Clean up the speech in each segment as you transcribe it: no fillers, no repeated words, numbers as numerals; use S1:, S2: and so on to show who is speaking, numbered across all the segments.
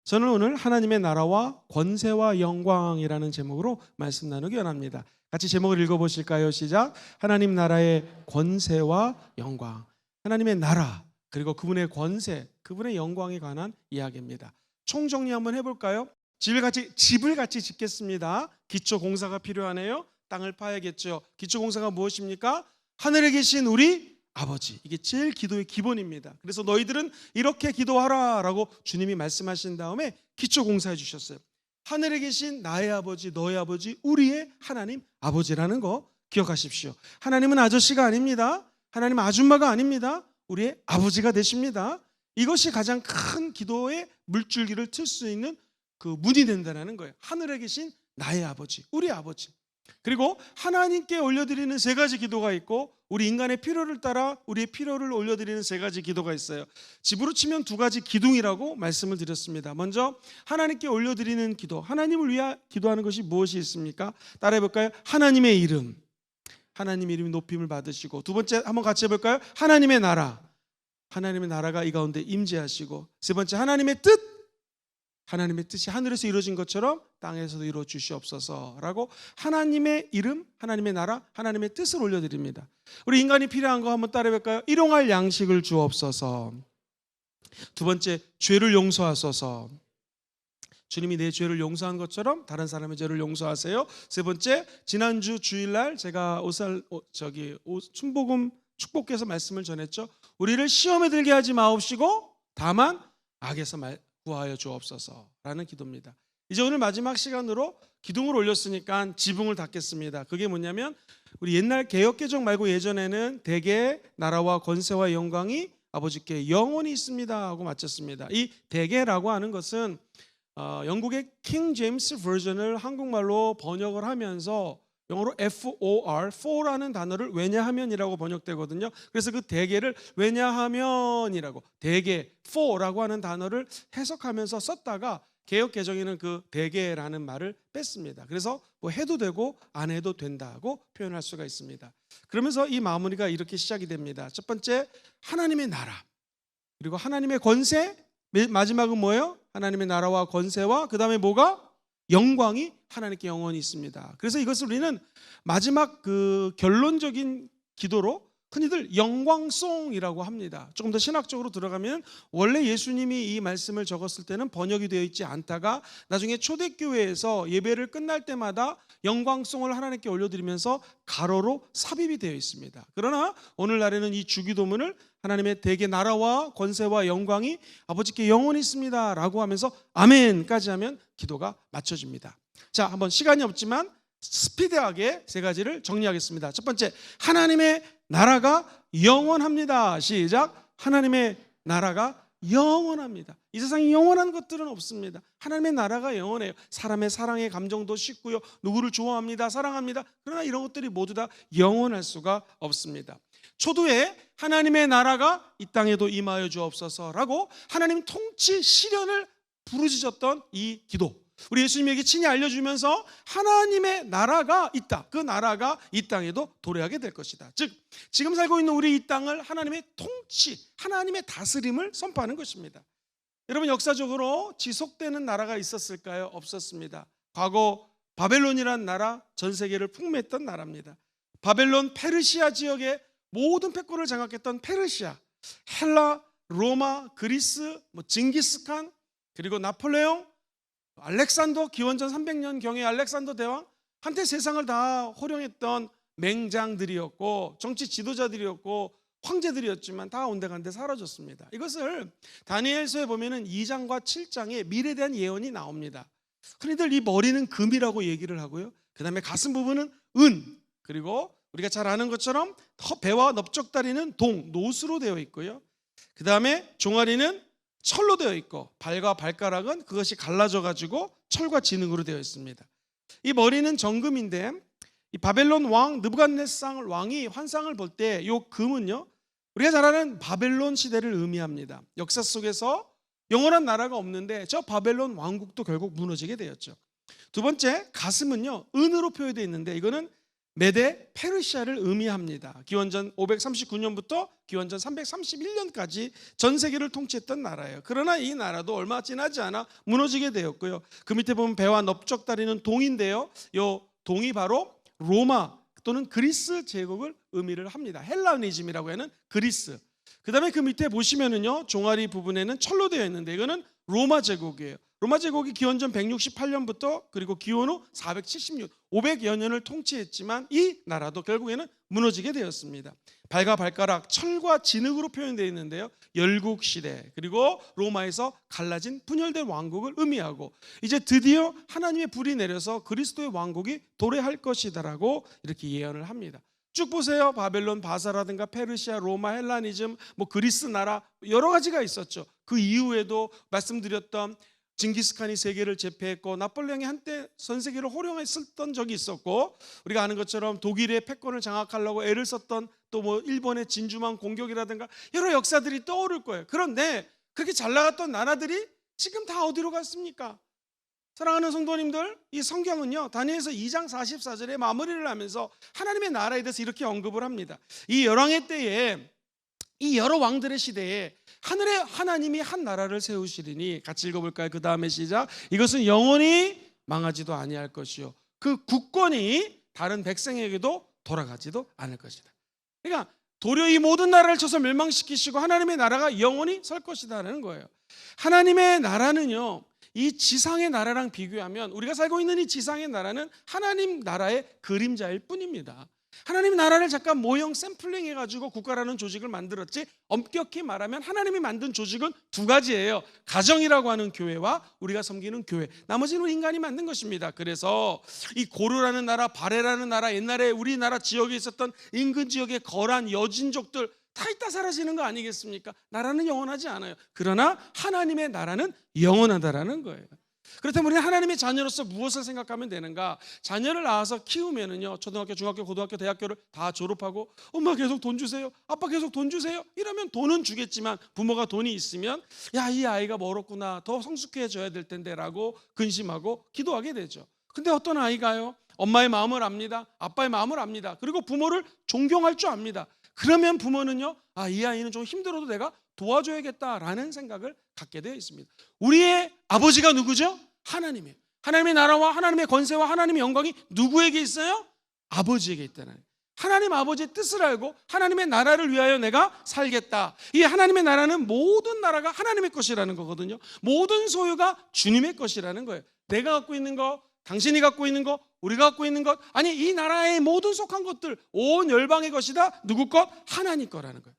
S1: 저는 오늘 하나님의 나라와 권세와 영광이라는 제목으로 말씀 나누기 원합니다. 같이 제목을 읽어보실까요? 시작. 하나님 나라의 권세와 영광. 하나님의 나라 그리고 그분의 권세, 그분의 영광에 관한 이야기입니다. 총정리 한번 해볼까요? 집을 같이 짓겠습니다. 기초공사가 필요하네요. 땅을 파야겠죠. 기초공사가 무엇입니까? 하늘에 계신 우리 아버지, 이게 제일 기도의 기본입니다. 그래서 너희들은 이렇게 기도하라 라고 주님이 말씀하신 다음에 기초공사해 주셨어요. 하늘에 계신 나의 아버지, 너의 아버지, 우리의 하나님 아버지라는 거 기억하십시오. 하나님은 아저씨가 아닙니다. 하나님은 아줌마가 아닙니다. 우리의 아버지가 되십니다. 이것이 가장 큰 기도의 물줄기를 틀 수 있는 그 문이 된다는 거예요. 하늘에 계신 나의 아버지, 우리 아버지. 그리고 하나님께 올려드리는 세 가지 기도가 있고 우리 인간의 필요를 따라 우리의 필요를 올려드리는 세 가지 기도가 있어요. 집으로 치면 두 가지 기둥이라고 말씀을 드렸습니다. 먼저 하나님께 올려드리는 기도, 하나님을 위해 기도하는 것이 무엇이 있습니까? 따라해볼까요? 하나님의 이름, 하나님의 이름이 높임을 받으시고, 두 번째 한번 같이 해볼까요? 하나님의 나라, 하나님의 나라가 이 가운데 임재하시고, 세 번째 하나님의 뜻, 하나님의 뜻이 하늘에서 이루어진 것처럼 땅에서도 이루어 주시옵소서라고 하나님의 이름, 하나님의 나라, 하나님의 뜻을 올려드립니다. 우리 인간이 필요한 거 한번 따라해볼까요? 일용할 양식을 주옵소서. 두 번째, 죄를 용서하소서. 주님이 내 죄를 용서한 것처럼 다른 사람의 죄를 용서하세요. 세 번째, 지난주 주일날 제가 춘복음 축복해서 말씀을 전했죠. 우리를 시험에 들게 하지 마옵시고 다만 악에서 구하여 주옵소서라는 기도입니다. 이제 오늘 마지막 시간으로 기둥을 올렸으니까 지붕을 닫겠습니다. 그게 뭐냐면 우리 옛날 개역개정 말고 예전에는 대개 나라와 권세와 영광이 아버지께 영원히 있습니다 하고 마쳤습니다. 이 대개라고 하는 것은 영국의 킹 제임스 버전을 한국말로 번역을 하면서 영어로 FOR라는 단어를 왜냐하면이라고 번역되거든요. 그래서 그 대개를 왜냐하면이라고, 대개, for라고 하는 단어를 해석하면서 썼다가 개역 개정에는 그 대개라는 말을 뺐습니다. 그래서 뭐 해도 되고 안 해도 된다고 표현할 수가 있습니다. 그러면서 이 마무리가 이렇게 시작이 됩니다. 첫 번째, 하나님의 나라, 그리고 하나님의 권세, 마지막은 뭐예요? 하나님의 나라와 권세와 그 다음에 뭐가? 영광이 하나님께 영원히 있습니다. 그래서 이것을 우리는 마지막 그 결론적인 기도로 흔히들 영광송이라고 합니다. 조금 더 신학적으로 들어가면 원래 예수님이 이 말씀을 적었을 때는 번역이 되어 있지 않다가 나중에 초대교회에서 예배를 끝날 때마다 영광송을 하나님께 올려드리면서 가로로 삽입이 되어 있습니다. 그러나 오늘날에는 이 주기도문을 하나님의 대개 나라와 권세와 영광이 아버지께 영원히 있습니다 라고 하면서 아멘까지 하면 기도가 맞춰집니다. 자, 한번 시간이 없지만 스피드하게 세 가지를 정리하겠습니다. 첫 번째, 하나님의 나라가 영원합니다. 시작. 하나님의 나라가 영원합니다. 이 세상에 영원한 것들은 없습니다. 하나님의 나라가 영원해요. 사람의 사랑의 감정도 쉽고요, 누구를 좋아합니다, 사랑합니다. 그러나 이런 것들이 모두 다 영원할 수가 없습니다. 초두에 하나님의 나라가 이 땅에도 임하여 주옵소서라고 하나님 통치 실현을 부르짖었던 이 기도, 우리 예수님에게 친히 알려주면서 하나님의 나라가 있다, 그 나라가 이 땅에도 도래하게 될 것이다. 즉 지금 살고 있는 우리 이 땅을 하나님의 통치, 하나님의 다스림을 선포하는 것입니다. 여러분, 역사적으로 지속되는 나라가 있었을까요? 없었습니다. 과거 바벨론이라는 나라, 전 세계를 풍미했던 나라입니다. 바벨론 페르시아 지역의 모든 패권을 장악했던 페르시아, 헬라, 로마, 그리스, 징기스칸, 그리고 나폴레옹, 알렉산더, 기원전 300년경의 알렉산더 대왕, 한때 세상을 다 호령했던 맹장들이었고 정치 지도자들이었고 황제들이었지만 다 온데간데 사라졌습니다. 이것을 다니엘서에 보면은 2장과 7장에 미래에 대한 예언이 나옵니다. 흔히들 이 머리는 금이라고 얘기를 하고요, 그 다음에 가슴 부분은 은, 그리고 우리가 잘 아는 것처럼 배와 넓적다리는 노수로 되어 있고요, 그 다음에 종아리는 철로 되어 있고 발과 발가락은 그것이 갈라져 가지고 철과 진흙으로 되어 있습니다. 이 머리는 정금인데 이 바벨론 왕 느부갓네살 왕이 환상을 볼 때 이 금은요, 우리가 잘 아는 바벨론 시대를 의미합니다. 역사 속에서 영원한 나라가 없는데 저 바벨론 왕국도 결국 무너지게 되었죠. 두 번째, 가슴은요 은으로 표현되어 있는데 이거는 메데 페르시아를 의미합니다. 기원전 539년부터 기원전 331년까지 전 세계를 통치했던 나라예요. 그러나 이 나라도 얼마 지나지 않아 무너지게 되었고요. 그 밑에 보면 배와 넓적다리는 동인데요. 이 동이 바로 로마 또는 그리스 제국을 의미를 합니다. 헬라니즘이라고 하는 그리스. 그 다음에 그 밑에 보시면은요, 종아리 부분에는 철로 되어 있는데 이거는 로마 제국이에요. 로마 제국이 기원전 168년부터 그리고 기원 후 476, 500여 년을 통치했지만 이 나라도 결국에는 무너지게 되었습니다. 발과 발가락, 철과 진흙으로 표현되어 있는데요. 열국 시대 그리고 로마에서 갈라진 분열된 왕국을 의미하고 이제 드디어 하나님의 불이 내려서 그리스도의 왕국이 도래할 것이다라고 이렇게 예언을 합니다. 쭉 보세요. 바벨론, 바사라든가 페르시아, 로마, 헬라니즘, 그리스 나라 여러 가지가 있었죠. 그 이후에도 말씀드렸던 징기스칸이 세계를 제패했고 나폴레옹이 한때 전 세계를 호령했었던 적이 있었고 우리가 아는 것처럼 독일의 패권을 장악하려고 애를 썼던 또 일본의 진주만 공격이라든가 여러 역사들이 떠오를 거예요. 그런데 그렇게 잘 나갔던 나라들이 지금 다 어디로 갔습니까? 사랑하는 성도님들, 이 성경은요 다니엘서 2장 44절에 마무리를 하면서 하나님의 나라에 대해서 이렇게 언급을 합니다. 이 열왕의 때에 이 여러 왕들의 시대에 하늘의 하나님이 한 나라를 세우시리니 같이 읽어볼까요? 그 다음에 시작. 이것은 영원히 망하지도 아니할 것이요 그 국권이 다른 백성에게도 돌아가지도 않을 것이다. 그러니까 도리어 이 모든 나라를 쳐서 멸망시키시고 하나님의 나라가 영원히 설 것이다라는 거예요. 하나님의 나라는요 이 지상의 나라랑 비교하면 우리가 살고 있는 이 지상의 나라는 하나님 나라의 그림자일 뿐입니다. 하나님 나라를 잠깐 모형 샘플링 해가지고 국가라는 조직을 만들었지 엄격히 말하면 하나님이 만든 조직은 두 가지예요. 가정이라고 하는 교회와 우리가 섬기는 교회, 나머지는 인간이 만든 것입니다. 그래서 이 고르라는 나라, 바레라는 나라, 옛날에 우리나라 지역에 있었던 인근 지역의 거란 여진족들 다 있다 사라지는 거 아니겠습니까? 나라는 영원하지 않아요. 그러나 하나님의 나라는 영원하다라는 거예요. 그렇다면 우리는 하나님의 자녀로서 무엇을 생각하면 되는가? 자녀를 낳아서 키우면은요 초등학교, 중학교, 고등학교, 대학교를 다 졸업하고 엄마 계속 돈 주세요, 아빠 계속 돈 주세요 이러면 돈은 주겠지만 부모가 돈이 있으면 야, 이 아이가 멀었구나, 더 성숙해져야 될 텐데 라고 근심하고 기도하게 되죠. 근데 어떤 아이가요 엄마의 마음을 압니다, 아빠의 마음을 압니다, 그리고 부모를 존경할 줄 압니다. 그러면 부모는요 이 아이는 좀 힘들어도 내가 도와줘야겠다라는 생각을 갖게 되어 있습니다. 우리의 아버지가 누구죠? 하나님이에요. 하나님의 나라와 하나님의 권세와 하나님의 영광이 누구에게 있어요? 아버지에게 있다는 거예요. 하나님 아버지의 뜻을 알고 하나님의 나라를 위하여 내가 살겠다. 이 하나님의 나라는 모든 나라가 하나님의 것이라는 거거든요. 모든 소유가 주님의 것이라는 거예요. 내가 갖고 있는 거, 당신이 갖고 있는 것, 우리가 갖고 있는 것, 아니 이 나라의 모든 속한 것들 온 열방의 것이다. 누구 것? 하나님 거라는 거예요.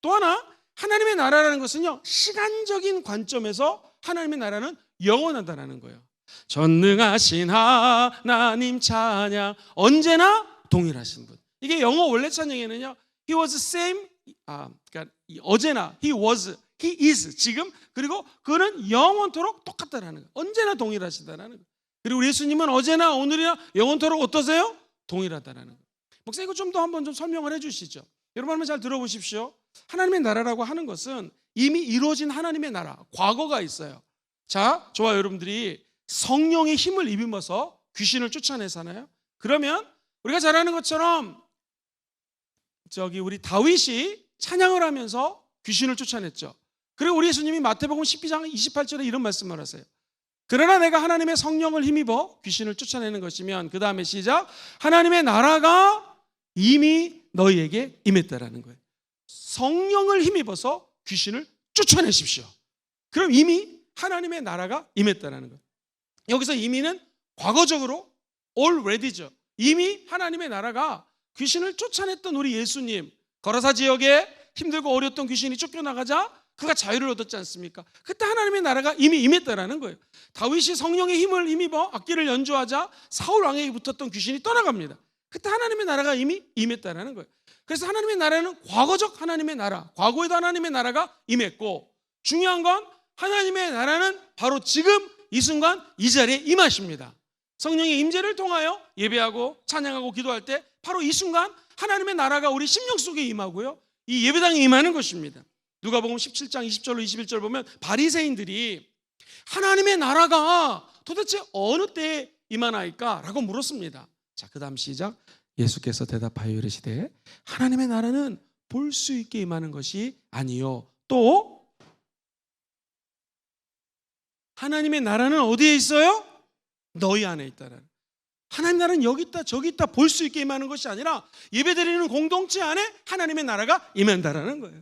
S1: 또 하나 하나님의 나라라는 것은요 시간적인 관점에서 하나님의 나라는 영원하다라는 거예요. 전능하신 하나님 찬양, 언제나 동일하신 분. 이게 영어 원래 찬양에는요 He was the same, 그러니까 어제나 He was, He is 지금, 그리고 그는 영원토록 똑같다라는 거예요. 언제나 동일하시다라는 거예요. 그리고 예수님은 어제나 오늘이나 영원토록 어떠세요? 동일하다라는 거예요. 목사님 이거 좀 더 한번 좀 설명을 해 주시죠. 여러분 한번 잘 들어보십시오. 하나님의 나라라고 하는 것은 이미 이루어진 하나님의 나라, 과거가 있어요. 자, 저와 여러분들이 성령의 힘을 입으면서 귀신을 쫓아내잖아요. 그러면 우리가 잘 아는 것처럼 우리 다윗이 찬양을 하면서 귀신을 쫓아냈죠. 그리고 우리 예수님이 마태복음 12장 28절에 이런 말씀을 하세요. 그러나 내가 하나님의 성령을 힘입어 귀신을 쫓아내는 것이면, 그 다음에 시작, 하나님의 나라가 이미 너희에게 임했다라는 거예요. 성령을 힘입어서 귀신을 쫓아내십시오. 그럼 이미 하나님의 나라가 임했다라는 거예요. 여기서 이미는 과거적으로 already죠. 이미 하나님의 나라가 귀신을 쫓아냈던 우리 예수님, 거라사 지역에 힘들고 어려웠던 귀신이 쫓겨나가자 그가 자유를 얻었지 않습니까? 그때 하나님의 나라가 이미 임했다라는 거예요. 다윗이 성령의 힘을 힘입어 악기를 연주하자 사울 왕에게 붙었던 귀신이 떠나갑니다. 그때 하나님의 나라가 이미 임했다라는 거예요. 그래서 하나님의 나라는 과거적 하나님의 나라, 과거에도 하나님의 나라가 임했고, 중요한 건 하나님의 나라는 바로 지금 이 순간 이 자리에 임하십니다. 성령의 임재를 통하여 예배하고 찬양하고 기도할 때 바로 이 순간 하나님의 나라가 우리 심령 속에 임하고요, 이 예배당에 임하는 것입니다. 누가복음 17장 20절로 21절 보면 바리새인들이 하나님의 나라가 도대체 어느 때에 임하나이까? 라고 물었습니다. 자, 그 다음 시작. 예수께서 대답하여 이르시되 하나님의 나라는 볼 수 있게 임하는 것이 아니요 또 하나님의 나라는 어디에 있어요? 너희 안에 있다는. 하나님 나라는 여기 있다 저기 있다 볼 수 있게 임하는 것이 아니라 예배드리는 공동체 안에 하나님의 나라가 임한다라는 거예요.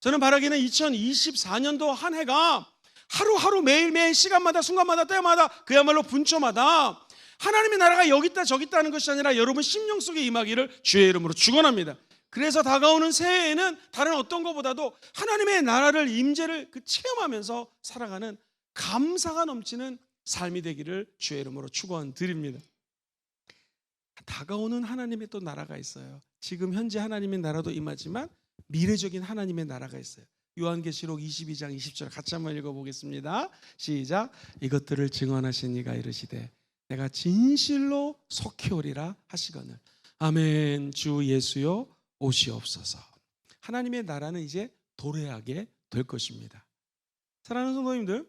S1: 저는 바라기는 2024년도 한 해가 하루하루 매일매일 시간마다 순간마다 때마다 그야말로 분초마다 하나님의 나라가 여기 있다 저기 있다 하는 것이 아니라 여러분 심령 속에 임하기를 주의 이름으로 축원합니다. 그래서 다가오는 새해에는 다른 어떤 것보다도 하나님의 나라를 임재를 체험하면서 살아가는 감사가 넘치는 삶이 되기를 주의 이름으로 축원드립니다. 다가오는 하나님의 또 나라가 있어요. 지금 현재 하나님의 나라도 임하지만 미래적인 하나님의 나라가 있어요. 요한계시록 22장 20절 같이 한번 읽어보겠습니다. 시작. 이것들을 증언하신 이가 이르시되 내가 진실로 속히 오리라 하시거늘. 아멘. 주 예수여 오시옵소서. 하나님의 나라는 이제 도래하게 될 것입니다. 사랑하는 성도님들,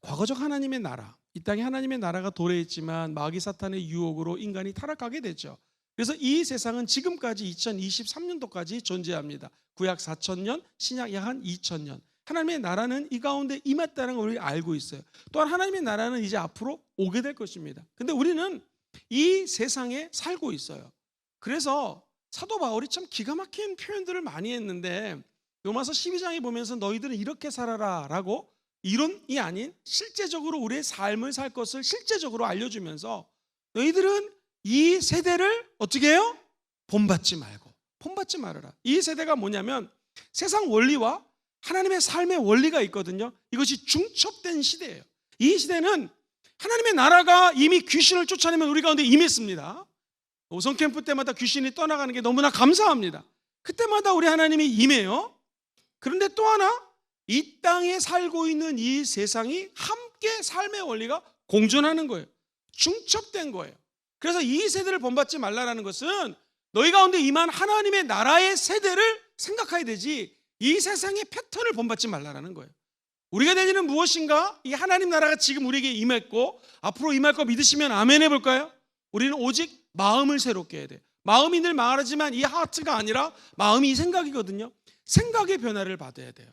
S1: 과거적 하나님의 나라, 이 땅에 하나님의 나라가 도래했지만 마귀 사탄의 유혹으로 인간이 타락하게 됐죠. 그래서 이 세상은 지금까지 2023년도까지 존재합니다. 구약 4,000년, 신약 약 한 2,000년. 하나님의 나라는 이 가운데 임했다는 걸 우리가 알고 있어요. 또한 하나님의 나라는 이제 앞으로 오게 될 것입니다. 근데 우리는 이 세상에 살고 있어요. 그래서 사도 바울이 참 기가 막힌 표현들을 많이 했는데 로마서 12장에 보면서 너희들은 이렇게 살아라 라고 이론이 아닌 실제적으로 우리의 삶을 살 것을 실제적으로 알려주면서 너희들은 이 세대를 어떻게 해요? 본받지 말고 본받지 말아라. 이 세대가 뭐냐면 세상 원리와 하나님의 삶의 원리가 있거든요. 이것이 중첩된 시대예요. 이 시대는 하나님의 나라가 이미 귀신을 쫓아내면 우리 가운데 임했습니다. 오성 캠프 때마다 귀신이 떠나가는 게 너무나 감사합니다. 그때마다 우리 하나님이 임해요. 그런데 또 하나 이 땅에 살고 있는 이 세상이 함께 삶의 원리가 공존하는 거예요. 중첩된 거예요. 그래서 이 세대를 본받지 말라라는 것은 너희 가운데 임한 하나님의 나라의 세대를 생각해야 되지 이 세상의 패턴을 본받지 말라라는 거예요. 우리가 될 일은 무엇인가? 이 하나님 나라가 지금 우리에게 임했고 앞으로 임할 거 믿으시면 아멘 해볼까요? 우리는 오직 마음을 새롭게 해야 돼요. 마음이 늘 말하지만 이 하트가 아니라 마음이 이 생각이거든요. 생각의 변화를 받아야 돼요.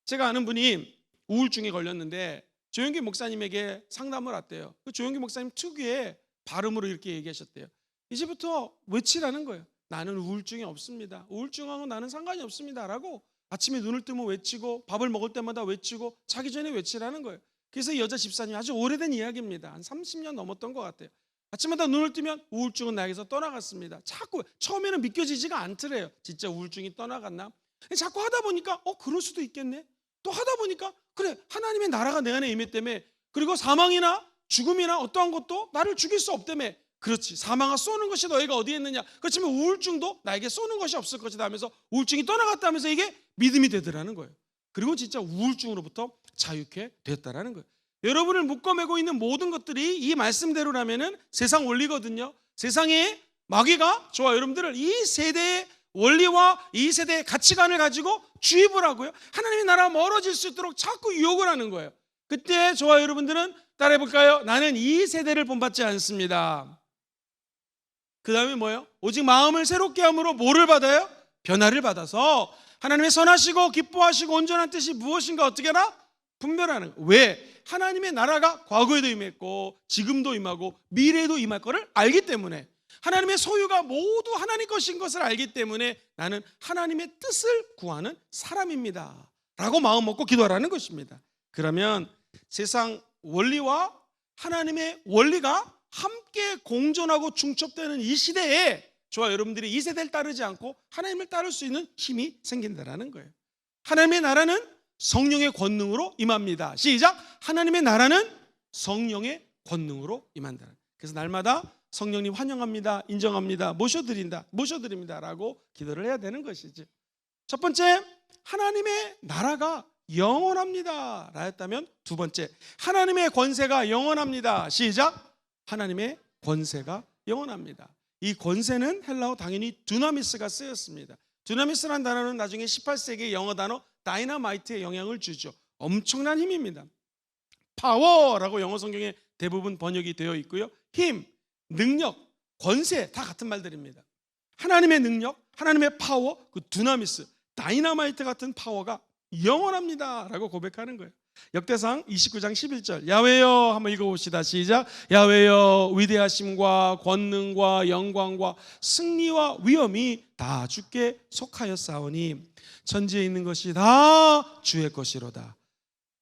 S1: 제가 아는 분이 우울증에 걸렸는데 조영기 목사님에게 상담을 왔대요. 그 조영기 목사님 특유의 발음으로 이렇게 얘기하셨대요. 이제부터 외치라는 거예요. 나는 우울증이 없습니다. 우울증하고 나는 상관이 없습니다 라고 아침에 눈을 뜨면 외치고 밥을 먹을 때마다 외치고 자기 전에 외치라는 거예요. 그래서 이 여자 집사님이 아주 오래된 이야기입니다. 한 30년 넘었던 것 같아요. 아침마다 눈을 뜨면 우울증은 나에게서 떠나갔습니다. 자꾸 처음에는 믿겨지지가 않더래요. 진짜 우울증이 떠나갔나? 자꾸 하다 보니까 그럴 수도 있겠네. 또 하다 보니까 그래 하나님의 나라가 내 안에 임했다며. 그리고 사망이나 죽음이나 어떠한 것도 나를 죽일 수 없다며. 그렇지 사망아 쏘는 것이 너희가 어디에 있느냐. 그렇지만 우울증도 나에게 쏘는 것이 없을 것이다 하면서 우울증이 떠나갔다면서 이게 믿음이 되더라는 거예요. 그리고 진짜 우울증으로부터 자유케 됐다라는 거예요. 여러분을 묶어매고 있는 모든 것들이 이 말씀대로라면은 세상 원리거든요. 세상에 마귀가 저와 여러분들을 이 세대의 원리와 이 세대의 가치관을 가지고 주입을 하고요. 하나님의 나라가 멀어질 수 있도록 자꾸 유혹을 하는 거예요. 그때 저와 여러분들은 따라해볼까요? 나는 이 세대를 본받지 않습니다. 그 다음에 뭐예요? 오직 마음을 새롭게 함으로 뭐를 받아요? 변화를 받아서 하나님의 선하시고 기뻐하시고 온전한 뜻이 무엇인가 어떻게 하나? 분별하는 거예요. 왜? 하나님의 나라가 과거에도 임했고 지금도 임하고 미래에도 임할 거를 알기 때문에 하나님의 소유가 모두 하나님 것인 것을 알기 때문에 나는 하나님의 뜻을 구하는 사람입니다 라고 마음 먹고 기도하라는 것입니다. 그러면 세상 원리와 하나님의 원리가 함께 공존하고 중첩되는 이 시대에 저와 여러분들이 이 세대를 따르지 않고 하나님을 따를 수 있는 힘이 생긴다는 거예요. 하나님의 나라는 성령의 권능으로 임합니다. 시작. 하나님의 나라는 성령의 권능으로 임한다. 그래서 날마다 성령님 환영합니다. 인정합니다. 모셔드립니다 라고 기도를 해야 되는 것이죠. 첫 번째 하나님의 나라가 영원합니다 라 했다면 두 번째 하나님의 권세가 영원합니다. 시작. 하나님의 권세가 영원합니다. 이 권세는 헬라어 당연히 두나미스가 쓰였습니다. 두나미스라는 단어는 나중에 18세기의 영어 단어 다이너마이트에 영향을 주죠. 엄청난 힘입니다. 파워라고 영어 성경에 대부분 번역이 되어 있고요. 힘, 능력, 권세 다 같은 말들입니다. 하나님의 능력, 하나님의 파워, 그 두나미스, 다이너마이트 같은 파워가 영원합니다 라고 고백하는 거예요. 역대상 29장 11절 야훼여 한번 읽어봅시다. 시작. 야훼여 위대하심과 권능과 영광과 승리와 위엄이 다 주께 속하였사오니 천지에 있는 것이 다 주의 것이로다.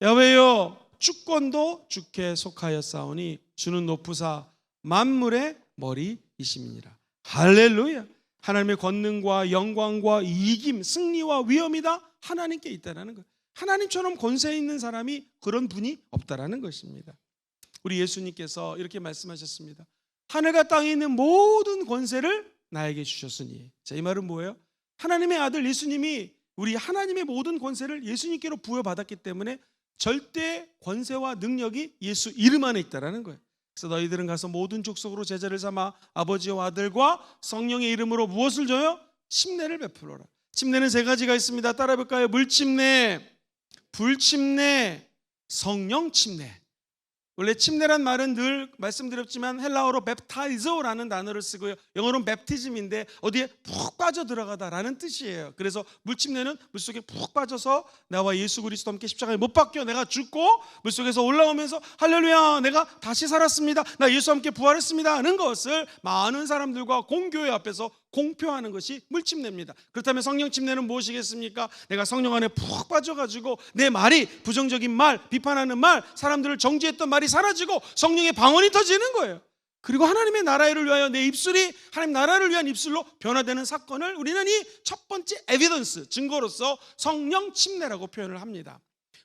S1: 야훼여 주권도 주께 속하였사오니 주는 높으사 만물의 머리이심이니라. 할렐루야. 하나님의 권능과 영광과 이김, 승리와 위엄이 다 하나님께 있다는 거예요. 하나님처럼 권세 있는 사람이 그런 분이 없다라는 것입니다. 우리 예수님께서 이렇게 말씀하셨습니다. 하늘과 땅에 있는 모든 권세를 나에게 주셨으니. 자, 이 말은 뭐예요? 하나님의 아들 예수님이 우리 하나님의 모든 권세를 예수님께로 부여받았기 때문에 절대 권세와 능력이 예수 이름 안에 있다라는 거예요. 그래서 너희들은 가서 모든 족속으로 제자를 삼아 아버지와 아들과 성령의 이름으로 무엇을 줘요? 침례를 베풀어라. 침례는 세 가지가 있습니다. 따라해볼까요? 물침례, 불침례, 성령 침례. 원래 침례란 말은 늘 말씀드렸지만 헬라어로 웹타이저라는 단어를 쓰고요. 영어로는 웹티즘인데 어디에 푹 빠져 들어가다라는 뜻이에요. 그래서 물침례는 물속에 푹 빠져서 나와 예수 그리스도 함께 십자가에 못 박혀 내가 죽고 물속에서 올라오면서 할렐루야 내가 다시 살았습니다. 나 예수 함께 부활했습니다 하는 것을 많은 사람들과 공교회 앞에서 공표하는 것이 물침례입니다. 그렇다면 성령 침례는 무엇이겠습니까? 내가 성령 안에 푹 빠져가지고 내 말이 부정적인 말, 비판하는 말, 사람들을 정죄했던 말이 사라지고 성령의 방언이 터지는 거예요. 그리고 하나님의 나라를 위하여 내 입술이 하나님 나라를 위한 입술로 변화되는 사건을 우리는 이 첫 번째 에비던스, 증거로서 성령 침례라고 표현을 합니다.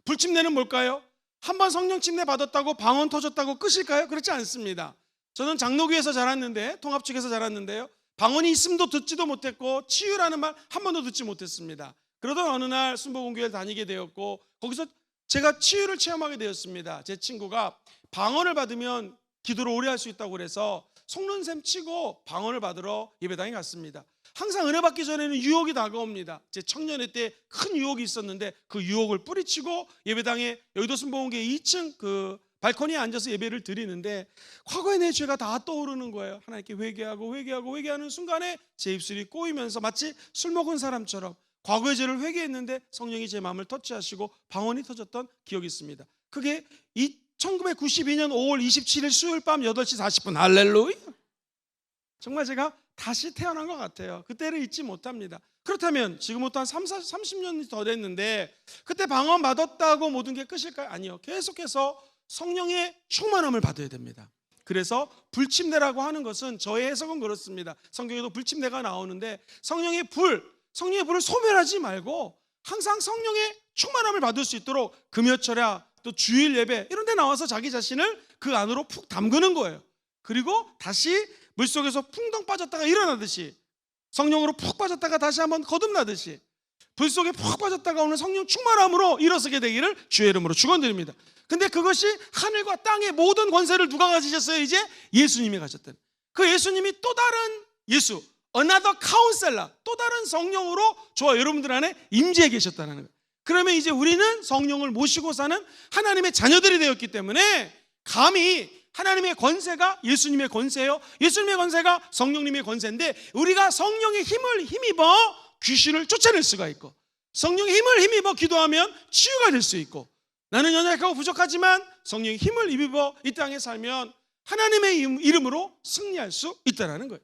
S1: 불침례는 뭘까요? 한번 성령 침례 받았다고 방언 터졌다고 끝일까요? 그렇지 않습니다. 저는 장로교에서 자랐는데 통합 측에서 자랐는데요. 방언이 있음도 듣지도 못했고 치유라는 말 한 번도 듣지 못했습니다. 그러던 어느 날 순복음교회를 다니게 되었고 거기서 제가 치유를 체험하게 되었습니다. 제 친구가 방언을 받으면 기도를 오래 할 수 있다고 그래서 속는셈 치고 방언을 받으러 예배당에 갔습니다. 항상 은혜 받기 전에는 유혹이 다가옵니다. 제 청년회 때 큰 유혹이 있었는데 그 유혹을 뿌리치고 예배당에 여의도 순복음교회 2층 그 발코니에 앉아서 예배를 드리는데 과거의 내 죄가 다 떠오르는 거예요. 하나님께 회개하는 순간에 제 입술이 꼬이면서 마치 술 먹은 사람처럼 과거의 죄를 회개했는데 성령이 제 마음을 터치하시고 방언이 터졌던 기억이 있습니다. 그게 1992년 5월 27일 수요일 밤 8시 40분 할렐루야. 정말 제가 다시 태어난 것 같아요. 그때를 잊지 못합니다. 그렇다면 지금부터 한 30년이 더 됐는데 그때 방언 받았다고 모든 게 끝일까요? 아니요. 계속해서 성령의 충만함을 받아야 됩니다. 그래서 불침례라고 하는 것은 저의 해석은 그렇습니다. 성경에도 불침례가 나오는데 성령의 불을 소멸하지 말고 항상 성령의 충만함을 받을 수 있도록 금요철야 또 주일 예배 이런 데 나와서 자기 자신을 그 안으로 푹 담그는 거예요. 그리고 다시 물속에서 풍덩 빠졌다가 일어나듯이 성령으로 푹 빠졌다가 다시 한번 거듭나듯이 불속에 푹 빠졌다가 오는 성령 충만함으로 일어서게 되기를 주의 이름으로 축원드립니다. 근데 그것이 하늘과 땅의 모든 권세를 누가 가지셨어요? 이제 예수님이 가졌던 그 예수님이 또 다른 예수 another counselor 또 다른 성령으로 저와 여러분들 안에 임재해 계셨다는 거예요. 그러면 이제 우리는 성령을 모시고 사는 하나님의 자녀들이 되었기 때문에 감히 하나님의 권세가 예수님의 권세예요. 예수님의 권세가 성령님의 권세인데 우리가 성령의 힘을 힘입어 귀신을 쫓아낼 수가 있고 성령의 힘을 힘입어 기도하면 치유가 될 수 있고 나는 연약하고 부족하지만 성령의 힘을 힘입어 이 땅에 살면 하나님의 이름으로 승리할 수 있다는 거예요.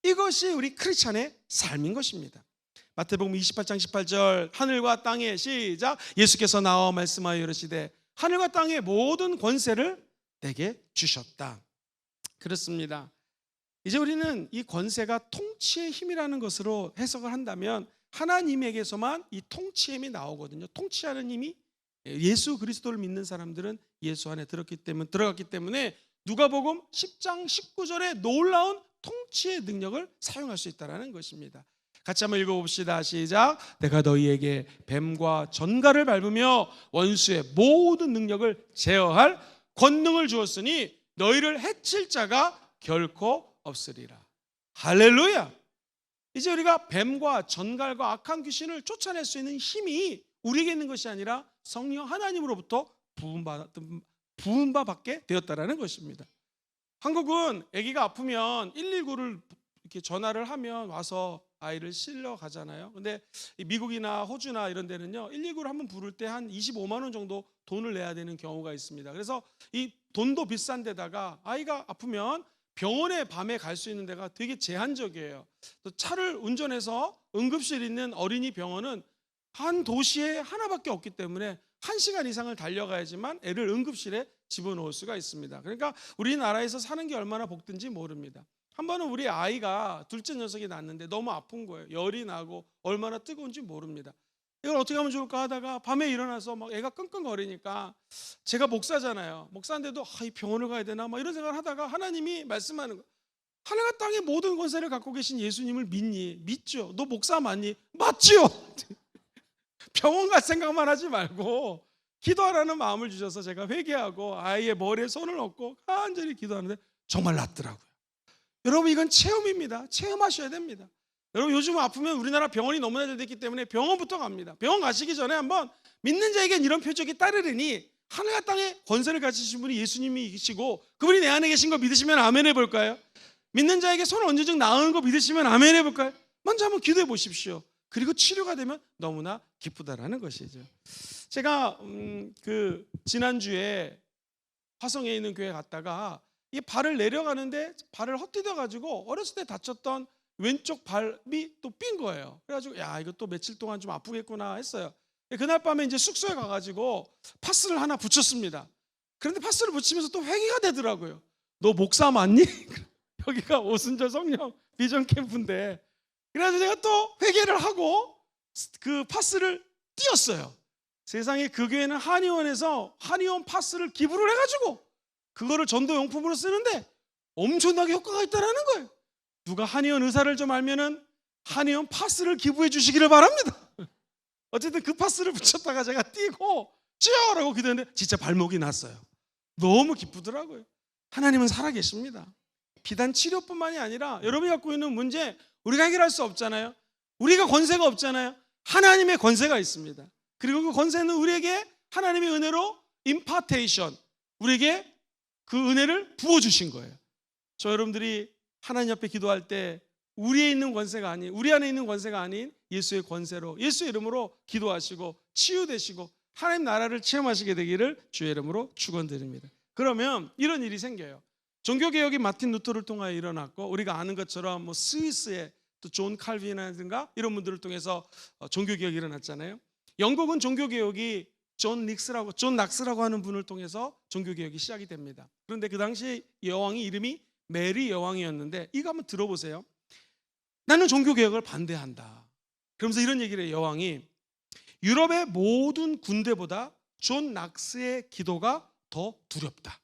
S1: 이것이 우리 크리스찬의 삶인 것입니다. 마태복음 28장 18절 하늘과 땅에 시작 예수께서 나와 말씀하여 이르시되 하늘과 땅의 모든 권세를 내게 주셨다. 그렇습니다. 이제 우리는 이 권세가 통치의 힘이라는 것으로 해석을 한다면 하나님에게서만 이 통치의 힘이 나오거든요. 통치하는 힘이 예수 그리스도를 믿는 사람들은 예수 안에 들어갔기 때문에 누가복음 10장 19절에 놀라운 통치의 능력을 사용할 수 있다는 것입니다. 같이 한번 읽어봅시다. 시작. 내가 너희에게 뱀과 전갈을 밟으며 원수의 모든 능력을 제어할 권능을 주었으니 너희를 해칠 자가 결코 없으리라. 할렐루야. 이제 우리가 뱀과 전갈과 악한 귀신을 쫓아낼 수 있는 힘이 우리에게 있는 것이 아니라 성령 하나님으로부터 부은바 받게 되었다라는 것입니다. 한국은 아기가 아프면 119를 이렇게 전화를 하면 와서 아이를 실러 가잖아요. 근데 미국이나 호주나 이런 데는요, 119를 한번 부를 때 한 25만 원 정도 돈을 내야 되는 경우가 있습니다. 그래서 이 돈도 비싼 데다가 아이가 아프면 병원에 밤에 갈 수 있는 데가 되게 제한적이에요. 또 차를 운전해서 응급실 있는 어린이 병원은 한 도시에 하나밖에 없기 때문에 1시간 이상을 달려가야지만 애를 응급실에 집어넣을 수가 있습니다. 그러니까 우리나라에서 사는 게 얼마나 복든지 모릅니다. 한 번은 우리 아이가 둘째 녀석이 낳았는데 너무 아픈 거예요. 열이 나고 얼마나 뜨거운지 모릅니다. 이걸 어떻게 하면 좋을까 하다가 밤에 일어나서 막 애가 끙끙거리니까, 제가 목사잖아요. 목사인데도 이 병원을 가야 되나 막 이런 생각을 하다가 하나님이 말씀하는 거예요. 하늘과 땅의 모든 권세를 갖고 계신 예수님을 믿니? 믿죠. 너 목사 맞니? 맞죠. 병원 갈 생각만 하지 말고 기도하라는 마음을 주셔서 제가 회개하고 아이의 머리에 손을 얹고 간절히 기도하는데 정말 낫더라고요. 여러분, 이건 체험입니다. 체험하셔야 됩니다. 여러분, 요즘 아프면 우리나라 병원이 너무나 잘 됐기 때문에 병원부터 갑니다. 병원 가시기 전에 한번 믿는 자에겐 이런 표적이 따르리니 하늘과 땅의 권세를 가지신 분이 예수님이시고 그분이 내 안에 계신 거 믿으시면 아멘 해볼까요? 믿는 자에게 손을 얹은 즉 나은 거 믿으시면 아멘 해볼까요? 먼저 한번 기도해 보십시오. 그리고 치료가 되면 너무나 기쁘다라는 것이죠. 제가 지난주에 화성에 있는 교회 갔다가 이 발을 내려가는데 발을 헛디뎌 가지고 어렸을 때 다쳤던 왼쪽 발이 또 삔 거예요. 그래가지고 야, 이거 또 며칠 동안 좀 아프겠구나 했어요. 그날 밤에 이제 숙소에 가가지고 파스를 하나 붙였습니다. 그런데 파스를 붙이면서 또 회개가 되더라고요. 너 목사 맞니? 여기가 오순절 성령 비전 캠프인데, 그래서 제가 또 회개를 하고 그 파스를 띄었어요. 세상에 그 교회는 한의원에서 한의원 파스를 기부를 해가지고 그거를 전도용품으로 쓰는데 엄청나게 효과가 있다는 거예요. 누가 한의원 의사를 좀 알면은 한의원 파스를 기부해 주시기를 바랍니다. 어쨌든 그 파스를 붙였다가 제가 띄고 찌어라고 기도했는데 진짜 발목이 났어요. 너무 기쁘더라고요. 하나님은 살아계십니다. 비단 치료뿐만이 아니라 여러분이 갖고 있는 문제 우리가 해결할 수 없잖아요. 우리가 권세가 없잖아요. 하나님의 권세가 있습니다. 그리고 그 권세는 우리에게 하나님의 은혜로 임파테이션, 우리에게 그 은혜를 부어주신 거예요. 저 여러분들이 하나님 앞에 기도할 때 우리 안에 있는 권세가 아닌 예수의 권세로, 예수의 이름으로 기도하시고 치유되시고 하나님 나라를 체험하시게 되기를 주의 이름으로 축원드립니다. 그러면 이런 일이 생겨요. 종교개혁이 마틴 루터를 통하여 일어났고, 우리가 아는 것처럼 스위스의 또 존 칼빈이라든가 이런 분들을 통해서 종교개혁이 일어났잖아요. 영국은 종교개혁이 존 낙스라고 하는 분을 통해서 종교개혁이 시작이 됩니다. 그런데 그 당시 여왕이 이름이 메리 여왕이었는데, 이거 한번 들어보세요. 나는 종교개혁을 반대한다. 그러면서 이런 얘기를 해요. 여왕이 유럽의 모든 군대보다 존 낙스의 기도가 더 두렵다.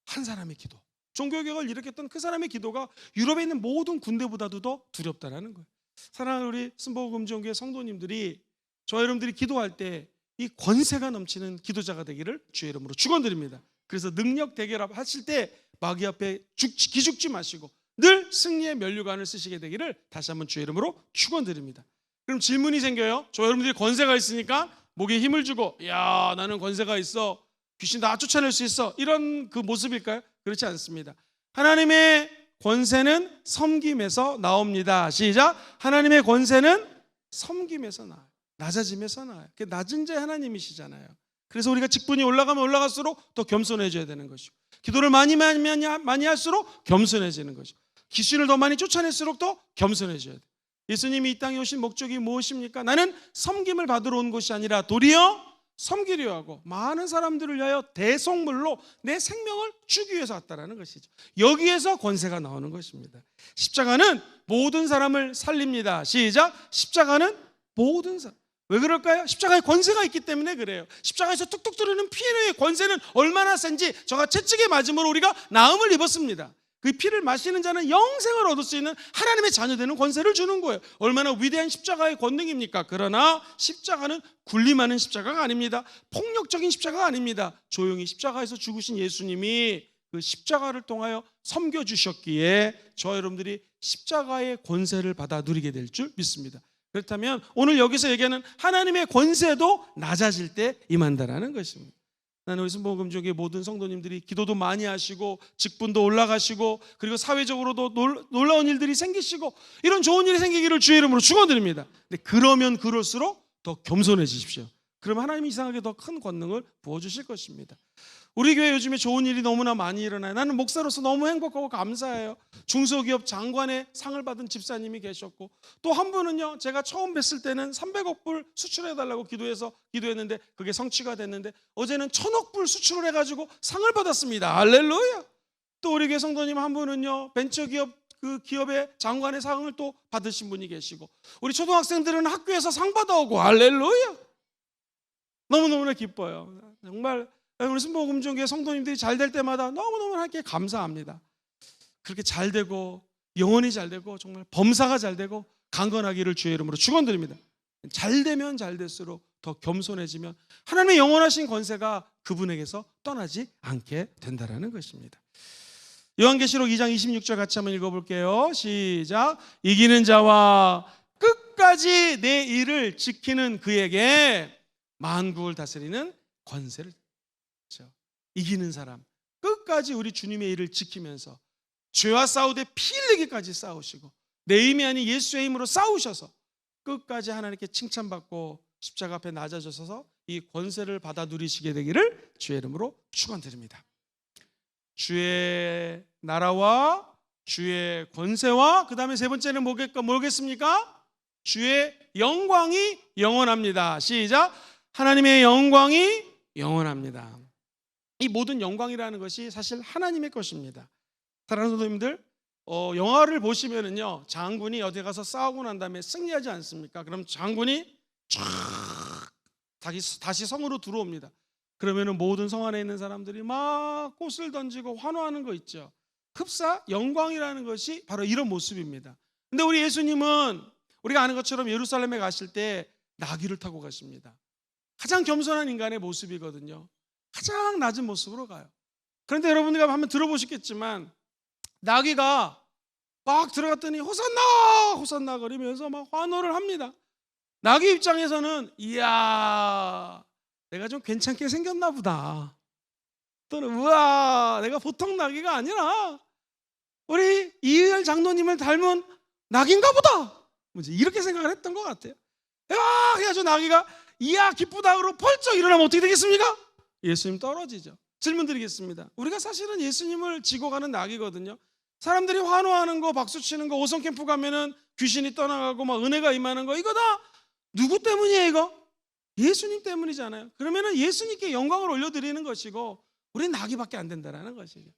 S1: 한 사람의 기도, 종교개혁을 일으켰던 그 사람의 기도가 유럽에 있는 모든 군대보다도 더 두렵다라는 거예요. 사랑하는 우리 순복음지원교회 성도님들이, 저 여러분들이 기도할 때 이 권세가 넘치는 기도자가 되기를 주의 이름으로 축원드립니다. 그래서 능력 대결하실 때 마귀 앞에 기죽지 마시고 늘 승리의 면류관을 쓰시게 되기를 다시 한번 주의 이름으로 축원드립니다. 그럼 질문이 생겨요. 저 여러분들이 권세가 있으니까 목에 힘을 주고, 야, 나는 권세가 있어, 귀신 다 쫓아낼 수 있어, 이런 그 모습일까요? 그렇지 않습니다. 하나님의 권세는 섬김에서 나옵니다. 시작. 하나님의 권세는 섬김에서 나와요. 낮아짐에서 나와요. 낮은 자 하나님이시잖아요. 그래서 우리가 직분이 올라가면 올라갈수록 더 겸손해져야 되는 것이고, 기도를 많이 할수록 겸손해지는 것이고, 귀신을 더 많이 쫓아낼수록 더 겸손해져야 돼요. 예수님이 이 땅에 오신 목적이 무엇입니까? 나는 섬김을 받으러 온 것이 아니라 도리어 섬기려 하고 많은 사람들을 위하여 대속물로 내 생명을 주기 위해서 왔다라는 것이죠. 여기에서 권세가 나오는 것입니다. 십자가는 모든 사람을 살립니다. 시작. 십자가는 모든 사람. 왜 그럴까요? 십자가에 권세가 있기 때문에 그래요. 십자가에서 뚝뚝 떨어지는 피의 권세는 얼마나 센지 저가 채찍에 맞음으로 우리가 나음을 입었습니다. 그 피를 마시는 자는 영생을 얻을 수 있는 하나님의 자녀되는 권세를 주는 거예요. 얼마나 위대한 십자가의 권능입니까? 그러나 십자가는 군림하는 십자가가 아닙니다. 폭력적인 십자가가 아닙니다. 조용히 십자가에서 죽으신 예수님이 그 십자가를 통하여 섬겨주셨기에 저 여러분들이 십자가의 권세를 받아 누리게 될 줄 믿습니다. 그렇다면 오늘 여기서 얘기하는 하나님의 권세도 낮아질 때 임한다라는 것입니다. 나는 우리 순복음교회 모든 성도님들이 기도도 많이 하시고 직분도 올라가시고 그리고 사회적으로도 놀라운 일들이 생기시고 이런 좋은 일이 생기기를 주의 이름으로 축원드립니다. 근데 그러면 그럴수록 더 겸손해지십시오. 그러면 하나님이 이상하게 더 큰 권능을 부어주실 것입니다. 우리 교회 요즘에 좋은 일이 너무나 많이 일어나요. 나는 목사로서 너무 행복하고 감사해요. 중소기업 장관의 상을 받은 집사님이 계셨고, 또 한 분은요, 제가 처음 뵀을 때는 300억 불 수출해달라고 기도했는데 그게 성취가 됐는데 어제는 1000억 불 수출을 해가지고 상을 받았습니다. 할렐루야. 또 우리 교회 성도님 한 분은요, 벤처기업 그 기업의 장관의 상을 또 받으신 분이 계시고, 우리 초등학생들은 학교에서 상 받아오고, 할렐루야. 너무너무나 기뻐요. 정말 우리 순복음교회 성도님들이 잘 될 때마다 너무너무 하나님께 감사합니다. 그렇게 잘 되고 영혼이 잘 되고 정말 범사가 잘 되고 강건하기를 주의 이름으로 축원드립니다. 잘 되면 잘 될수록 더 겸손해지면 하나님의 영원하신 권세가 그분에게서 떠나지 않게 된다라는 것입니다. 요한계시록 2장 26절 같이 한번 읽어볼게요. 시작. 이기는 자와 끝까지 내 일을 지키는 그에게 만국을 다스리는 권세를, 그렇죠? 이기는 사람, 끝까지 우리 주님의 일을 지키면서 죄와 싸우되 피 흘리기까지 싸우시고 내 힘이 아닌 예수의 힘으로 싸우셔서 끝까지 하나님께 칭찬받고 십자가 앞에 낮아져서 이 권세를 받아 누리시게 되기를 주의 이름으로 축원드립니다. 주의 나라와 주의 권세와 그 다음에 세 번째는 뭐겠습니까? 주의 영광이 영원합니다. 시작. 하나님의 영광이 영원합니다. 이 모든 영광이라는 것이 사실 하나님의 것입니다. 사랑하는 성도님들, 영화를 보시면은요, 장군이 어디 가서 싸우고 난 다음에 승리하지 않습니까? 그럼 장군이 촤 다시 성으로 들어옵니다. 그러면은 모든 성 안에 있는 사람들이 막 꽃을 던지고 환호하는 거 있죠. 흡사 영광이라는 것이 바로 이런 모습입니다. 근데 우리 예수님은 우리가 아는 것처럼 예루살렘에 가실 때 나귀를 타고 가십니다. 가장 겸손한 인간의 모습이거든요. 가장 낮은 모습으로 가요. 그런데 여러분들이 한번 들어보셨겠지만 나귀가 막 들어갔더니 호산나 호산나 거리면서 막 환호를 합니다. 나귀 입장에서는 이야, 내가 좀 괜찮게 생겼나 보다, 또는 우와, 내가 보통 나귀가 아니라 우리 이의열 장로님을 닮은 나귀인가 보다, 이렇게 생각을 했던 것 같아요. 야, 그래가지고 나귀가 이야 기쁘다 그러고 펄쩍 일어나면 어떻게 되겠습니까? 예수님 떨어지죠. 질문 드리겠습니다. 우리가 사실은 예수님을 지고 가는 나귀거든요. 사람들이 환호하는 거, 박수치는 거, 오성 캠프 가면은 귀신이 떠나가고 막 은혜가 임하는 거, 이거 다 누구 때문이에요? 이거 예수님 때문이잖아요. 그러면은 예수님께 영광을 올려드리는 것이고 우리는 나귀밖에 안 된다는 것이죠.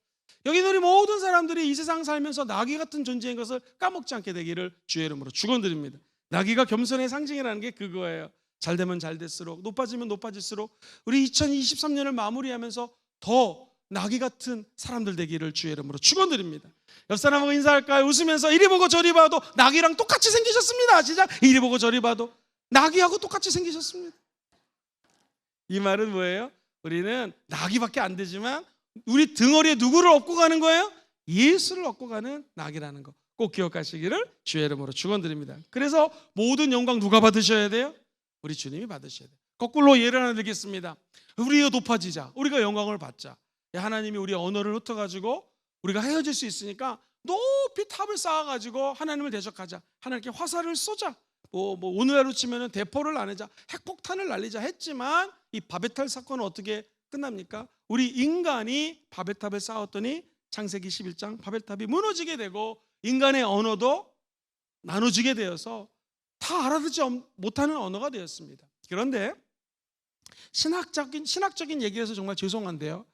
S1: 여기 우리 모든 사람들이 이 세상 살면서 나귀 같은 존재인 것을 까먹지 않게 되기를 주의 이름으로 축원드립니다. 나귀가 겸손의 상징이라는 게 그거예요. 잘 되면 잘 될수록, 높아지면 높아질수록 우리 2023년을 마무리하면서 더 나귀 같은 사람들 되기를 주의 이름으로 축원드립니다. 옆 사람하고 인사할까요? 웃으면서 이리 보고 저리 봐도 나귀랑 똑같이 생기셨습니다. 시작. 이리 보고 저리 봐도 나귀하고 똑같이 생기셨습니다. 이 말은 뭐예요? 우리는 나귀밖에 안 되지만 우리 등허리에 누구를 업고 가는 거예요? 예수를 업고 가는 나귀라는 거 꼭 기억하시기를 주의 이름으로 축원드립니다. 그래서 모든 영광 누가 받으셔야 돼요? 우리 주님이 받으셔야 돼요. 거꾸로 예를 하나 드리겠습니다. 우리가 높아지자, 우리가 영광을 받자. 하나님이 우리 언어를 흩어가지고 우리가 헤어질 수 있으니까 높이 탑을 쌓아가지고 하나님을 대적하자, 하나님께 화살을 쏘자, 오늘날로 치면은 대포를 나누자, 핵폭탄을 날리자 했지만 이 바베탑 사건은 어떻게 끝납니까? 우리 인간이 바베탑을 쌓았더니 창세기 11장 바벨탑이 무너지게 되고 인간의 언어도 나눠지게 되어서 다 알아듣지 못하는 언어가 되었습니다. 그런데 신학적인 얘기에서 정말 죄송한데요,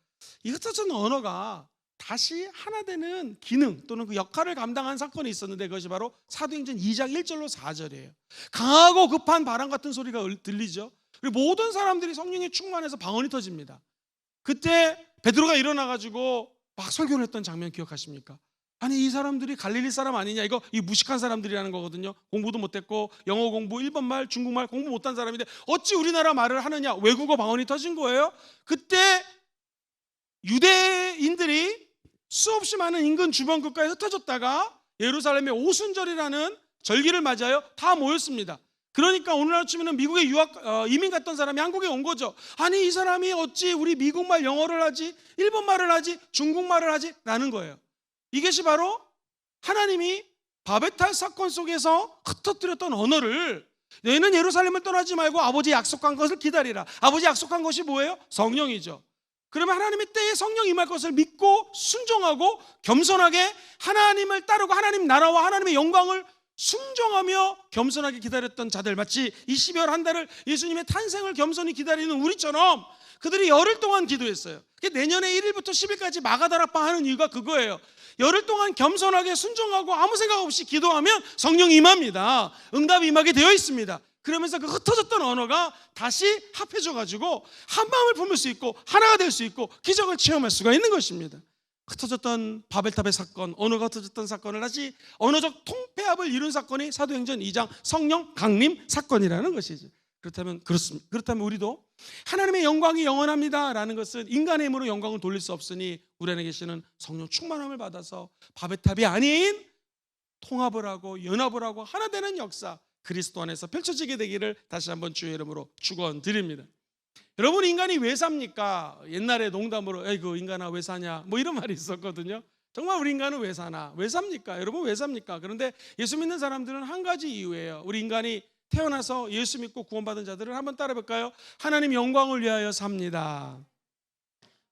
S1: 이 흩어진 언어가 다시 하나 되는 기능 또는 그 역할을 감당한 사건이 있었는데 그것이 바로 사도행전 2장 1절로 4절이에요. 강하고 급한 바람 같은 소리가 들리죠. 그리고 모든 사람들이 성령에 충만해서 방언이 터집니다. 그때 베드로가 일어나가지고 막 설교를 했던 장면 기억하십니까? 아니, 이 사람들이 갈릴리 사람 아니냐, 이 무식한 사람들이라는 거거든요. 공부도 못했고 영어 공부, 일본말, 중국말 공부 못한 사람인데 어찌 우리나라 말을 하느냐, 외국어 방언이 터진 거예요. 그때 유대인들이 수없이 많은 인근 주변 국가에 흩어졌다가 예루살렘의 오순절이라는 절기를 맞아요 다 모였습니다. 그러니까 오늘 아침에는 미국에 이민 갔던 사람이 한국에 온 거죠. 아니 이 사람이 어찌 우리 미국말 영어를 하지, 일본말을 하지, 중국말을 하지? 라는 거예요. 이것이 바로 하나님이 바베탈 사건 속에서 흩어뜨렸던 언어를, 너희는 예루살렘을 떠나지 말고 아버지 약속한 것을 기다리라. 아버지 약속한 것이 뭐예요? 성령이죠. 그러면 하나님의 때에 성령 임할 것을 믿고 순종하고 겸손하게 하나님을 따르고 하나님 나라와 하나님의 영광을 순종하며 겸손하게 기다렸던 자들, 마치 이 12월 한 달을 예수님의 탄생을 겸손히 기다리는 우리처럼 그들이 열흘 동안 기도했어요. 내년에 1일부터 10일까지 마가다락방 하는 이유가 그거예요. 열흘 동안 겸손하게 순종하고 아무 생각 없이 기도하면 성령이 임합니다. 응답이 임하게 되어 있습니다. 그러면서 그 흩어졌던 언어가 다시 합해져가지고 한 마음을 품을 수 있고 하나가 될 수 있고 기적을 체험할 수가 있는 것입니다. 흩어졌던 바벨탑의 사건, 언어가 흩어졌던 사건을 다시 언어적 통폐합을 이룬 사건이 사도행전 2장 성령 강림 사건이라는 것이죠. 그렇다면 그렇습니다. 그렇다면 우리도 하나님의 영광이 영원합니다 라는 것은 인간의 힘으로 영광을 돌릴 수 없으니 우리 안에 계시는 성령 충만함을 받아서 바벨탑이 아닌 통합을 하고 연합을 하고 하나 되는 역사, 그리스도 안에서 펼쳐지게 되기를 다시 한번 주의 이름으로 축원드립니다. 여러분, 인간이 왜 삽니까? 옛날에 농담으로 에이그 인간아 왜 사냐 뭐 이런 말이 있었거든요. 정말 우리 인간은 왜 사나? 왜 삽니까? 여러분 왜 삽니까? 그런데 예수 믿는 사람들은 한 가지 이유예요. 우리 인간이 태어나서 예수 믿고 구원받은 자들을 한번 따라 볼까요? 하나님 영광을 위하여 삽니다.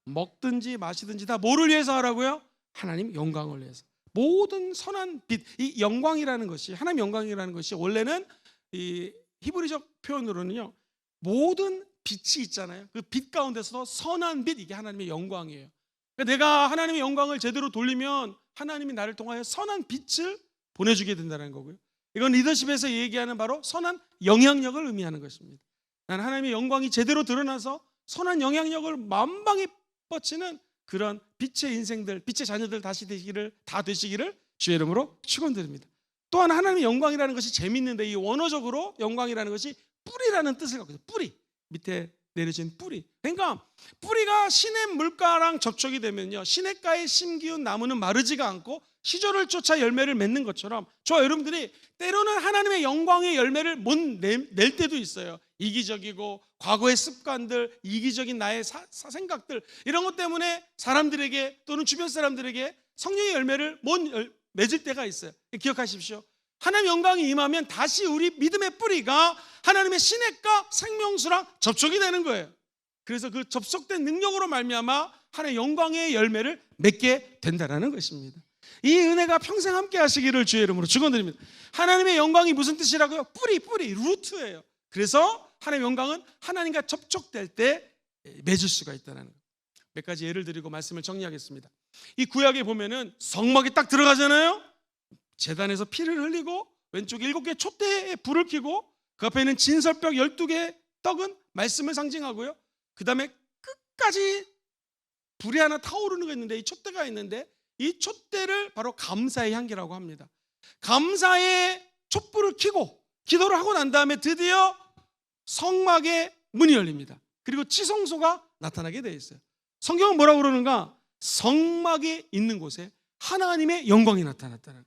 S1: 먹든지 마시든지 다 뭐를 위해서 하라고요? 하나님 영광을 위해서. 모든 선한 빛, 이 영광이라는 것이, 하나님 영광이라는 것이 원래는 이 히브리적 표현으로는요, 모든 빛이 있잖아요. 그 빛 가운데서도 선한 빛, 이게 하나님의 영광이에요. 그러니까 내가 하나님의 영광을 제대로 돌리면 하나님이 나를 통하여 선한 빛을 보내주게 된다는 거고요. 이건 리더십에서 얘기하는 바로 선한 영향력을 의미하는 것입니다. 나는 하나님의 영광이 제대로 드러나서 선한 영향력을 만방에 뻗치는 그런 빛의 인생들, 빛의 자녀들 다 되시기를 주의 이름으로 축원드립니다. 또한 하나님의 영광이라는 것이 재밌는데, 이 원어적으로 영광이라는 것이 뿌리라는 뜻을 갖고 있어요. 뿌리, 밑에 내려진 뿌리. 그러니까 뿌리가 시냇 물가랑 접촉이 되면요, 시냇가에 심기운 나무는 마르지가 않고 시절을 쫓아 열매를 맺는 것처럼, 저와 여러분들이 때로는 하나님의 영광의 열매를 못 낼 때도 있어요. 이기적이고 과거의 습관들, 이기적인 나의 생각들, 이런 것 때문에 사람들에게 또는 주변 사람들에게 성령의 열매를 못 맺을 때가 있어요. 기억하십시오. 하나님 영광이 임하면 다시 우리 믿음의 뿌리가 하나님의 시냇가 생명수랑 접촉이 되는 거예요. 그래서 그 접속된 능력으로 말미암아 하나님의 영광의 열매를 맺게 된다는 것입니다. 이 은혜가 평생 함께 하시기를 주의 이름으로 축원드립니다. 하나님의 영광이 무슨 뜻이라고요? 뿌리, 루트예요. 그래서 하나님의 영광은 하나님과 접촉될 때 맺을 수가 있다는 것. 몇 가지 예를 드리고 말씀을 정리하겠습니다. 이 구약에 보면은 성막에 딱 들어가잖아요. 제단에서 피를 흘리고 왼쪽에 7개 촛대에 불을 켜고 그 앞에 있는 진설벽 12개 떡은 말씀을 상징하고요. 그 다음에 끝까지 불이 하나 타오르는 게 있는데, 이 촛대가 있는데 이 촛대를 바로 감사의 향기라고 합니다. 감사의 촛불을 켜고 기도를 하고 난 다음에 드디어 성막의 문이 열립니다. 그리고 지성소가 나타나게 되어 있어요. 성경은 뭐라고 그러는가? 성막에 있는 곳에 하나님의 영광이 나타났다는.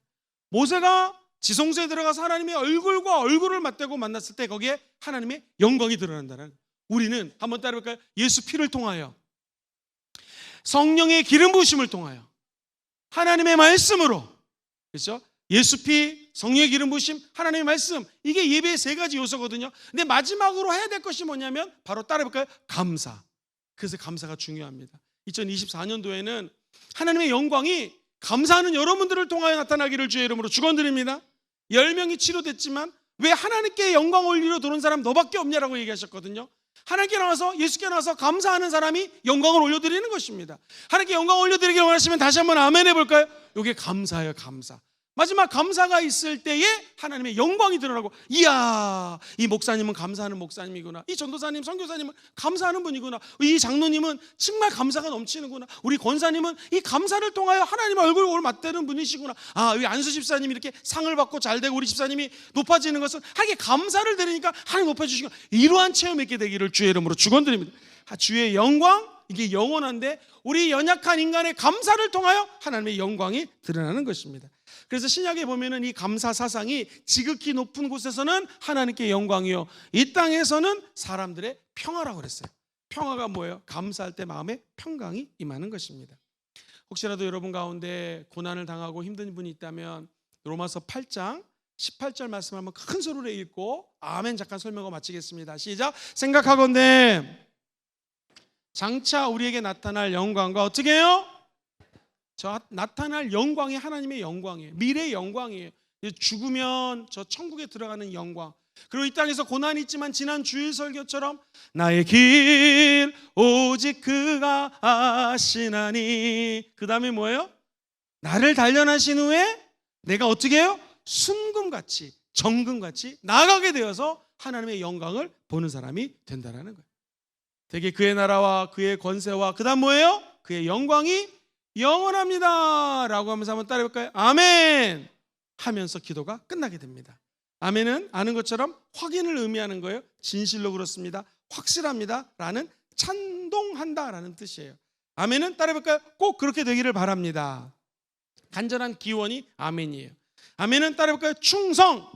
S1: 모세가 지성소에 들어가서 하나님의 얼굴과 얼굴을 맞대고 만났을 때 거기에 하나님의 영광이 드러난다는. 우리는 한번 따라볼까요? 예수 피를 통하여, 성령의 기름 부으심을 통하여, 하나님의 말씀으로, 그렇죠? 예수 피, 성령의 기름 부으심, 하나님의 말씀, 이게 예배의 세 가지 요소거든요. 근데 마지막으로 해야 될 것이 뭐냐면 바로 따라볼까요? 감사. 그래서 감사가 중요합니다. 2024년도에는 하나님의 영광이 감사하는 여러분들을 통하여 나타나기를 주의 이름으로 축원드립니다. 10명이 치료됐지만 왜 하나님께 영광 올리러 들어온 사람 너밖에 없냐라고 얘기하셨거든요. 하나님께 나와서, 예수께 나와서 감사하는 사람이 영광을 올려드리는 것입니다. 하나님께 영광 올려드리길 원하시면 다시 한번 아멘 해볼까요? 이게 감사예요. 감사. 마지막 감사가 있을 때에 하나님의 영광이 드러나고, 이야, 이 목사님은 감사하는 목사님이구나, 이 전도사님, 선교사님은 감사하는 분이구나, 이 장로님은 정말 감사가 넘치는구나, 우리 권사님은 이 감사를 통하여 하나님의 얼굴을 맞대는 분이시구나, 아, 우리 안수 집사님이 이렇게 상을 받고 잘되고 우리 집사님이 높아지는 것은 하나님께 감사를 드리니까 하나님 높아주시고, 이러한 체험이 있게 되기를 주의 이름으로 축원드립니다. 주의 영광, 이게 영원한데 우리 연약한 인간의 감사를 통하여 하나님의 영광이 드러나는 것입니다. 그래서 신약에 보면은 이 감사 사상이 지극히 높은 곳에서는 하나님께 영광이요, 이 땅에서는 사람들의 평화라고 그랬어요. 평화가 뭐예요? 감사할 때 마음에 평강이 임하는 것입니다. 혹시라도 여러분 가운데 고난을 당하고 힘든 분이 있다면 로마서 8장 18절 말씀을 한번 큰 소리로 읽고 아멘 잠깐 설명하고 마치겠습니다. 시작. 생각하건대 장차 우리에게 나타날 영광과 어떻게 해요? 저 나타날 영광이 하나님의 영광이에요. 미래의 영광이에요. 죽으면 저 천국에 들어가는 영광. 그리고 이 땅에서 고난이 있지만 지난 주일 설교처럼 나의 길 오직 그가 아시나니, 그 다음에 뭐예요? 나를 단련하신 후에 내가 어떻게 해요? 순금같이 정금같이 나아가게 되어서 하나님의 영광을 보는 사람이 된다는 거예요. 되게 그의 나라와 그의 권세와 그 다음 뭐예요? 그의 영광이 영원합니다 라고 하면서 한번 따라해볼까요? 아멘 하면서 기도가 끝나게 됩니다. 아멘은 아는 것처럼 확인을 의미하는 거예요. 진실로 그렇습니다, 확실합니다 라는 찬동한다 라는 뜻이에요. 아멘은 따라해볼까요? 꼭 그렇게 되기를 바랍니다. 간절한 기원이 아멘이에요. 아멘은 따라해볼까요? 충성.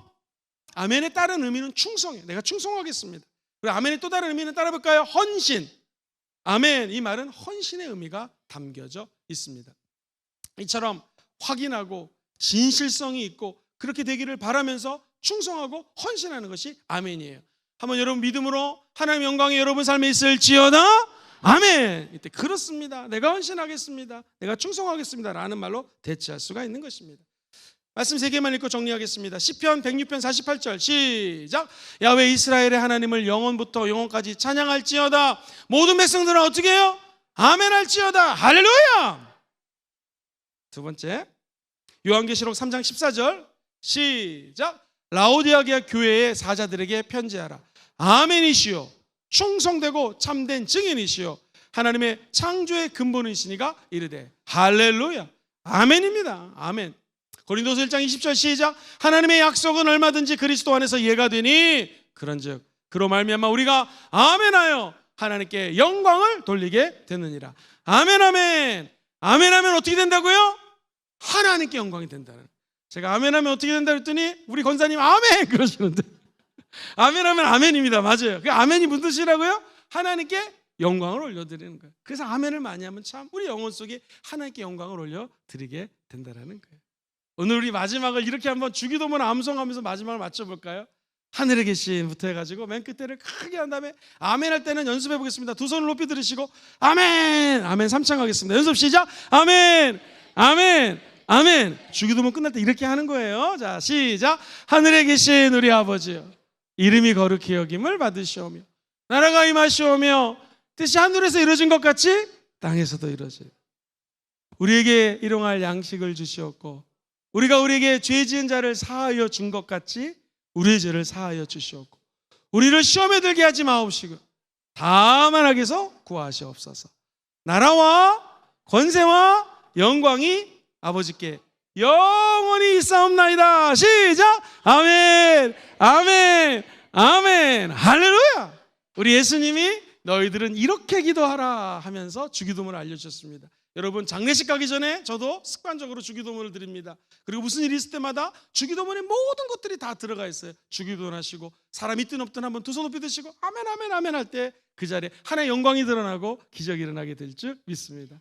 S1: 아멘의 다른 의미는 충성이에요. 내가 충성하겠습니다. 그리고 아멘의 또 다른 의미는 따라해볼까요? 헌신. 아멘, 이 말은 헌신의 의미가 담겨져 있습니다. 이처럼 확인하고 진실성이 있고 그렇게 되기를 바라면서 충성하고 헌신하는 것이 아멘이에요. 한번 여러분 믿음으로 하나님의 영광이 여러분 삶에 있을지어다 아멘. 이때 그렇습니다, 내가 헌신하겠습니다, 내가 충성하겠습니다 라는 말로 대체할 수가 있는 것입니다. 말씀 3개만 읽고 정리하겠습니다. 시편 106편 48절 시작. 야훼 이스라엘의 하나님을 영원부터 영원까지 찬양할지어다. 모든 백성들은 어떻게 해요? 아멘 할지어다. 할렐루야. 두 번째 요한계시록 3장 14절 시작. 라오디아 교회의 사자들에게 편지하라. 아멘이시요 충성되고 참된 증인이시요 하나님의 창조의 근본이시니가 이르되 할렐루야. 아멘입니다. 아멘. 고린도서 1장 20절 시작. 하나님의 약속은 얼마든지 그리스도 안에서 예가 되니 그런즉 그로 말미암아 우리가 아멘하여 하나님께 영광을 돌리게 되느니라. 아멘 아멘. 아멘하면 어떻게 된다고요? 하나님께 영광이 된다는. 제가 아멘하면 어떻게 된다 그랬더니 우리 권사님 아멘 그러시는데 아멘하면 아멘입니다. 맞아요. 그 아멘이 무슨 뜻이라고요? 하나님께 영광을 올려드리는 거예요. 그래서 아멘을 많이 하면 참 우리 영혼 속에 하나님께 영광을 올려드리게 된다는 거예요. 오늘 우리 마지막을 이렇게 한번 주기도문 암송하면서 마지막을 맞춰볼까요? 하늘에 계신부터 해가지고 맨 끝에를 크게 한 다음에 아멘 할 때는 연습해 보겠습니다. 두 손을 높이 들으시고 아멘 아멘 3창 하겠습니다. 연습 시작. 아멘 아멘 아멘. 주기도문 끝날 때 이렇게 하는 거예요. 자 시작. 하늘에 계신 우리 아버지여 이름이 거룩히 여김을 받으시오며 나라가 임하시오며 뜻이 하늘에서 이루어진 것 같이 땅에서도 이루어져요. 우리에게 일용할 양식을 주시옵고 우리가 우리에게 죄 지은 자를 사하여 준 것 같이 우리의 죄를 사하여 주시옵고 우리를 시험에 들게 하지 마옵시고 다만 악에서 구하시옵소서. 나라와 권세와 영광이 아버지께 영원히 있사옵나이다. 시작. 아멘 아멘 아멘. 할렐루야. 우리 예수님이 너희들은 이렇게 기도하라 하면서 주기도문을 알려주셨습니다. 여러분 장례식 가기 전에 저도 습관적으로 주기도문을 드립니다. 그리고 무슨 일이 있을 때마다 주기도문에 모든 것들이 다 들어가 있어요. 주기도문 하시고 사람 있든 없든 한번 두 손 높이 드시고 아멘 아멘 아멘 할 때 그 자리에 하나의 영광이 드러나고 기적이 일어나게 될 줄 믿습니다.